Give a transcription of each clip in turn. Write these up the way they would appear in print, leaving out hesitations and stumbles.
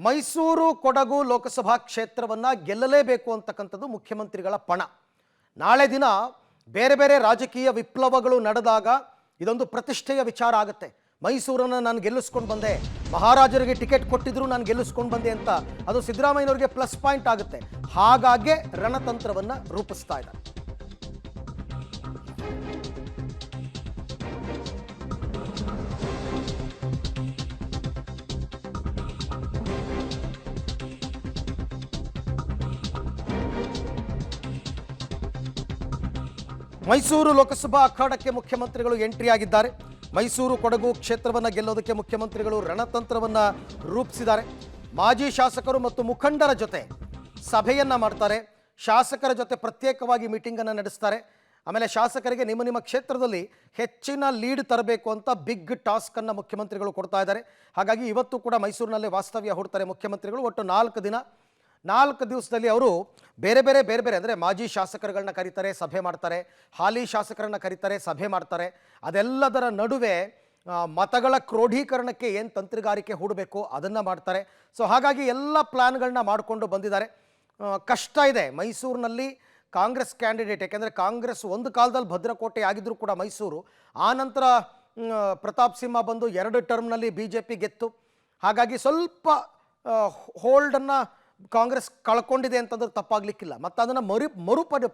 ಮೈಸೂರು ಕೊಡಗು ಲೋಕಸಭಾ ಕ್ಷೇತ್ರವನ್ನು ಗೆಲ್ಲಲೇಬೇಕು ಅಂತಕ್ಕಂಥದ್ದು ಮುಖ್ಯಮಂತ್ರಿಗಳ ಪಣ. ನಾಳೆ ದಿನ ಬೇರೆ ಬೇರೆ ರಾಜಕೀಯ ವಿಪ್ಲವಗಳು ನಡೆದಾಗ ಇದೊಂದು ಪ್ರತಿಷ್ಠೆಯ ವಿಚಾರ ಆಗುತ್ತೆ. ಮೈಸೂರನ್ನು ನಾನು ಗೆಲ್ಲಿಸ್ಕೊಂಡು ಬಂದೆ, ಮಹಾರಾಜರಿಗೆ ಟಿಕೆಟ್ ಕೊಟ್ಟಿದ್ರು ನಾನು ಗೆಲ್ಲಿಸ್ಕೊಂಡು ಬಂದೆ ಅಂತ ಅದು ಸಿದ್ದರಾಮಯ್ಯನವರಿಗೆ ಪ್ಲಸ್ ಪಾಯಿಂಟ್ ಆಗುತ್ತೆ. ಹಾಗಾಗಿ ರಣತಂತ್ರವನ್ನು ರೂಪಿಸ್ತಾ ಇದ್ದಾರೆ. ಮೈಸೂರು ಲೋಕಸಭಾ ಅಖಾಡಕ್ಕೆ ಮುಖ್ಯಮಂತ್ರಿಗಳು ಎಂಟ್ರಿ ಆಗಿದ್ದಾರೆ. ಮೈಸೂರು ಕೊಡಗು ಕ್ಷೇತ್ರವನ್ನು ಗೆಲ್ಲೋದಕ್ಕೆ ಮುಖ್ಯಮಂತ್ರಿಗಳು ರಣತಂತ್ರವನ್ನು ರೂಪಿಸಿದ್ದಾರೆ. ಮಾಜಿ ಶಾಸಕರು ಮತ್ತು ಮುಖಂಡರ ಜೊತೆ ಸಭೆಯನ್ನು ಮಾಡ್ತಾರೆ. ಶಾಸಕರ ಜೊತೆ ಪ್ರತ್ಯೇಕವಾಗಿ ಮೀಟಿಂಗನ್ನು ನಡೆಸ್ತಾರೆ. ಆಮೇಲೆ ಶಾಸಕರಿಗೆ ನಿಮ್ಮ ಕ್ಷೇತ್ರದಲ್ಲಿ ಹೆಚ್ಚಿನ ಲೀಡ್ ತರಬೇಕು ಅಂತ ಬಿಗ್ ಟಾಸ್ಕನ್ನು ಮುಖ್ಯಮಂತ್ರಿಗಳು ಕೊಡ್ತಾ ಇದ್ದಾರೆ. ಹಾಗಾಗಿ ಇವತ್ತು ಕೂಡ ಮೈಸೂರಿನಲ್ಲೇ ವಾಸ್ತವ್ಯ ಹೂಡ್ತಾರೆ ಮುಖ್ಯಮಂತ್ರಿಗಳು. ಒಟ್ಟು 4 ದಿವಸದಲ್ಲಿ ಅವರು ಬೇರೆ ಬೇರೆ ಅಂದರೆ ಮಾಜಿ ಶಾಸಕರುಗಳನ್ನ ಕರೀತಾರೆ, ಸಭೆ ಮಾಡ್ತಾರೆ, ಹಾಲಿ ಶಾಸಕರನ್ನ ಕರೀತಾರೆ, ಸಭೆ ಮಾಡ್ತಾರೆ. ಅದೆಲ್ಲದರ ನಡುವೆ ಮತಗಳ ಕ್ರೋಢೀಕರಣಕ್ಕೆ ಏನು ತಂತ್ರಗಾರಿಕೆ ಹೂಡಬೇಕು ಅದನ್ನು ಮಾಡ್ತಾರೆ. ಸೊ ಹಾಗಾಗಿ ಎಲ್ಲ ಪ್ಲ್ಯಾನ್ಗಳನ್ನ ಮಾಡಿಕೊಂಡು ಬಂದಿದ್ದಾರೆ. ಕಷ್ಟ ಇದೆ ಮೈಸೂರಿನಲ್ಲಿ ಕಾಂಗ್ರೆಸ್ ಕ್ಯಾಂಡಿಡೇಟ್, ಯಾಕೆಂದರೆ ಕಾಂಗ್ರೆಸ್ ಒಂದು ಕಾಲದಲ್ಲಿ ಭದ್ರಕೋಟೆ ಆಗಿದ್ದರೂ ಕೂಡ ಮೈಸೂರು, ಆನಂತರ ಪ್ರತಾಪ್ ಸಿಂಹ ಬಂದು 2 ಟರ್ಮ್ನಲ್ಲಿ BJP ಗೆತ್ತು. ಹಾಗಾಗಿ ಸ್ವಲ್ಪ ಹೋಲ್ಡನ್ನು ಕಾಂಗ್ರೆಸ್ ಕಳ್ಕೊಂಡಿದೆ ಅಂತಂದ್ರೆ ತಪ್ಪಾಗಲಿಕ್ಕಿಲ್ಲ. ಮತ್ತು ಅದನ್ನು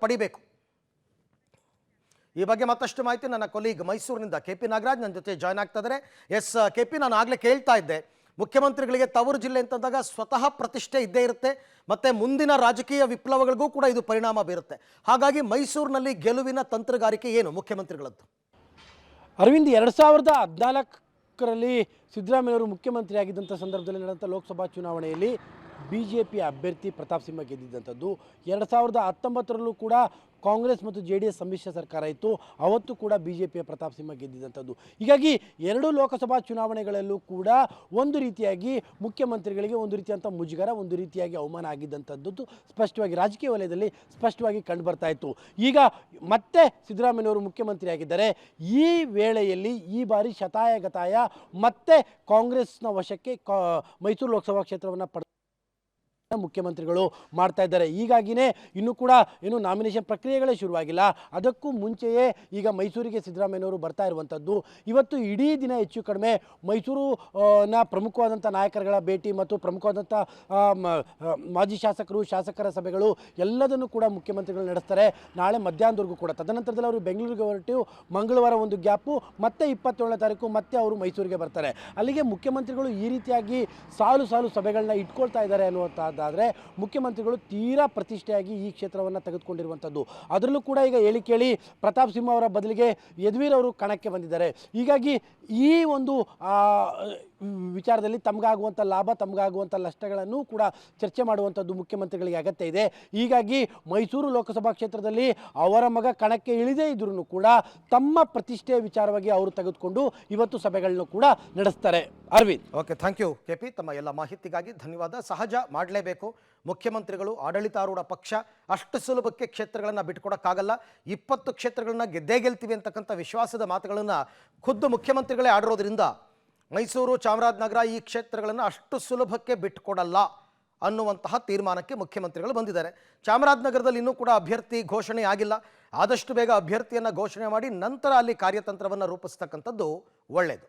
ಪಡಿಬೇಕು. ಈ ಬಗ್ಗೆ ಮತ್ತಷ್ಟು ಮಾಹಿತಿ ನನ್ನ ಕೊಲೀಗ್ ಮೈಸೂರಿನಿಂದ KP ನಾಗರಾಜ್ ನನ್ನ ಜೊತೆ ಜಾಯ್ನ್ ಆಗ್ತಾ ಇದ್ದಾರೆ. ಎಸ್ KP, ನಾನು ಆಗಲೇ ಕೇಳ್ತಾ ಇದ್ದೆ, ಮುಖ್ಯಮಂತ್ರಿಗಳಿಗೆ ತವರು ಜಿಲ್ಲೆ ಅಂತಂದಾಗ ಸ್ವತಃ ಪ್ರತಿಷ್ಠೆ ಇದ್ದೇ ಇರುತ್ತೆ, ಮತ್ತು ಮುಂದಿನ ರಾಜಕೀಯ ವಿಪ್ಲವಗಳಿಗೂ ಕೂಡ ಇದು ಪರಿಣಾಮ ಬೀರುತ್ತೆ. ಹಾಗಾಗಿ ಮೈಸೂರಿನಲ್ಲಿ ಗೆಲುವಿನ ತಂತ್ರಗಾರಿಕೆ ಏನು ಮುಖ್ಯಮಂತ್ರಿಗಳದ್ದು? ಅರವಿಂದ್, 2014ರಲ್ಲಿ ಸಿದ್ದರಾಮಯ್ಯವರು ಮುಖ್ಯಮಂತ್ರಿ ಆಗಿದ್ದಂಥ ಸಂದರ್ಭದಲ್ಲಿ ನಡೆದಂಥ ಲೋಕಸಭಾ ಚುನಾವಣೆಯಲ್ಲಿ BJP ಅಭ್ಯರ್ಥಿ ಪ್ರತಾಪ್ ಸಿಂಹ ಗೆದ್ದಿದ್ದಂಥದ್ದು. 2019ರಲ್ಲೂ ಕೂಡ ಕಾಂಗ್ರೆಸ್ ಮತ್ತು JDS ಸಮ್ಮಿಶ್ರ ಸರ್ಕಾರ ಇತ್ತು, ಅವತ್ತು ಕೂಡ BJPಯ ಪ್ರತಾಪ್ ಸಿಂಹ ಗೆದ್ದಿದ್ದಂಥದ್ದು. ಹೀಗಾಗಿ 2 ಲೋಕಸಭಾ ಚುನಾವಣೆಗಳಲ್ಲೂ ಕೂಡ ಒಂದು ರೀತಿಯಾಗಿ ಮುಖ್ಯಮಂತ್ರಿಗಳಿಗೆ ಒಂದು ರೀತಿಯಂಥ ಮುಜುಗರ, ಒಂದು ರೀತಿಯಾಗಿ ಅವಮಾನ ಆಗಿದ್ದಂಥದ್ದು ಸ್ಪಷ್ಟವಾಗಿ ರಾಜಕೀಯ ವಲಯದಲ್ಲಿ ಸ್ಪಷ್ಟವಾಗಿ ಕಂಡು ಬರ್ತಾ ಇತ್ತು. ಈಗ ಮತ್ತೆ ಸಿದ್ದರಾಮಯ್ಯವರು ಮುಖ್ಯಮಂತ್ರಿ ಆಗಿದ್ದಾರೆ. ಈ ವೇಳೆಯಲ್ಲಿ ಈ ಬಾರಿ ಶತಾಯಗತಾಯ ಮತ್ತೆ ಕಾಂಗ್ರೆಸ್ನ ವಶಕ್ಕೆ ಮೈಸೂರು ಲೋಕಸಭಾ ಕ್ಷೇತ್ರವನ್ನು ಮುಖ್ಯಮಂತ್ರಿಗಳು ಮಾಡ್ತಾ ಇದ್ದಾರೆ. ಹೀಗಾಗಿನೇ ಇನ್ನೂ ಕೂಡ ಏನು ನಾಮಿನೇಷನ್ ಪ್ರಕ್ರಿಯೆಗಳೇ ಶುರುವಾಗಿಲ್ಲ. ಅದಕ್ಕೂ ಮುಂಚೆಯೇ ಈಗ ಮೈಸೂರಿಗೆ ಸಿದ್ದರಾಮಯ್ಯನವರು ಬರ್ತಾ ಇರುವಂಥದ್ದು. ಇವತ್ತು ಇಡೀ ದಿನ ಹೆಚ್ಚು ಕಡಿಮೆ ಮೈಸೂರಿನ ಪ್ರಮುಖವಾದಂಥ ನಾಯಕರುಗಳ ಭೇಟಿ ಮತ್ತು ಪ್ರಮುಖವಾದಂಥ ಮಾಜಿ ಶಾಸಕರ ಸಭೆಗಳು ಎಲ್ಲದನ್ನು ಕೂಡ ಮುಖ್ಯಮಂತ್ರಿಗಳು ನಡೆಸ್ತಾರೆ. ನಾಳೆ ಮಧ್ಯಾಹ್ನದವರೆಗೂ ಕೂಡ. ತದನಂತರದಲ್ಲಿ ಅವರು ಬೆಂಗಳೂರಿಗೆ ಹೊರಟು ಮಂಗಳವಾರ ಒಂದು ಗ್ಯಾಪು, ಮತ್ತೆ 27ನೇ ತಾರೀಕು ಮತ್ತೆ ಅವರು ಮೈಸೂರಿಗೆ ಬರ್ತಾರೆ. ಅಲ್ಲಿಗೆ ಮುಖ್ಯಮಂತ್ರಿಗಳು ಈ ರೀತಿಯಾಗಿ ಸಾಲು ಸಭೆಗಳನ್ನ ಇಟ್ಕೊಳ್ತಾ ಇದ್ದಾರೆ ಅನ್ನುವಂಥದ್ದು. ಆದರೆ ಮುಖ್ಯಮಂತ್ರಿಗಳು ತೀರಾ ಪ್ರತಿಷ್ಠೆಯಾಗಿ ಈ ಕ್ಷೇತ್ರವನ್ನು ತೆಗೆದುಕೊಂಡಿರುವಂಥದ್ದು. ಅದರಲ್ಲೂ ಕೂಡ ಈಗ ಕೇಳಿ ಪ್ರತಾಪ್ ಸಿಂಹ ಅವರ ಬದಲಿಗೆ ಯದುವೀರ್ ಅವರು ಕಣಕ್ಕೆ ಬಂದಿದ್ದಾರೆ. ಹೀಗಾಗಿ ಈ ಒಂದು ವಿಚಾರದಲ್ಲಿ ತಮಗಾಗುವಂಥ ಲಾಭ, ತಮಗಾಗುವಂಥ ನಷ್ಟಗಳನ್ನು ಕೂಡ ಚರ್ಚೆ ಮಾಡುವಂಥದ್ದು ಮುಖ್ಯಮಂತ್ರಿಗಳಿಗೆ ಅಗತ್ಯ ಇದೆ. ಹೀಗಾಗಿ ಮೈಸೂರು ಲೋಕಸಭಾ ಕ್ಷೇತ್ರದಲ್ಲಿ ಅವರ ಮಗ ಕಣಕ್ಕೆ ಇಳಿದೇ ಇದ್ರೂ ಕೂಡ ತಮ್ಮ ಪ್ರತಿಷ್ಠೆಯ ವಿಚಾರವಾಗಿ ಅವರು ತೆಗೆದುಕೊಂಡು ಇವತ್ತು ಸಭೆಗಳನ್ನು ಕೂಡ ನಡೆಸ್ತಾರೆ. Arvind, okay, thank you KP, ತಮ್ಮ ಎಲ್ಲ ಮಾಹಿತಿಗಾಗಿ ಧನ್ಯವಾದ. ಸಹಜ ಮಾಡಲೇಬೇಕು. ಮುಖ್ಯಮಂತ್ರಿಗಳು, ಆಡಳಿತಾರೂಢ ಪಕ್ಷ ಅಷ್ಟು ಸುಲಭಕ್ಕೆ ಕ್ಷೇತ್ರಗಳನ್ನು ಬಿಟ್ಕೊಡಕ್ಕಾಗಲ್ಲ. 20 ಕ್ಷೇತ್ರಗಳನ್ನ ಗೆಲ್ತೀವಿ ಅಂತಕ್ಕಂಥ ವಿಶ್ವಾಸದ ಮಾತುಗಳನ್ನು ಖುದ್ದು ಮುಖ್ಯಮಂತ್ರಿಗಳೇ ಆಡಿರೋದ್ರಿಂದ ಮೈಸೂರು, ಚಾಮರಾಜನಗರ ಈ ಕ್ಷೇತ್ರಗಳನ್ನು ಅಷ್ಟು ಸುಲಭಕ್ಕೆ ಬಿಟ್ಕೊಡಲ್ಲ ಅನ್ನುವಂತಹ ತೀರ್ಮಾನಕ್ಕೆ ಮುಖ್ಯಮಂತ್ರಿಗಳು ಬಂದಿದ್ದಾರೆ. ಚಾಮರಾಜನಗರದಲ್ಲಿ ಇನ್ನೂ ಕೂಡ ಅಭ್ಯರ್ಥಿ ಘೋಷಣೆ ಆಗಿಲ್ಲ. ಆದಷ್ಟು ಬೇಗ ಅಭ್ಯರ್ಥಿಯನ್ನು ಘೋಷಣೆ ಮಾಡಿ ನಂತರ ಅಲ್ಲಿ ಕಾರ್ಯತಂತ್ರವನ್ನು ರೂಪಿಸ್ತಕ್ಕಂಥದ್ದು ಒಳ್ಳೆಯದು.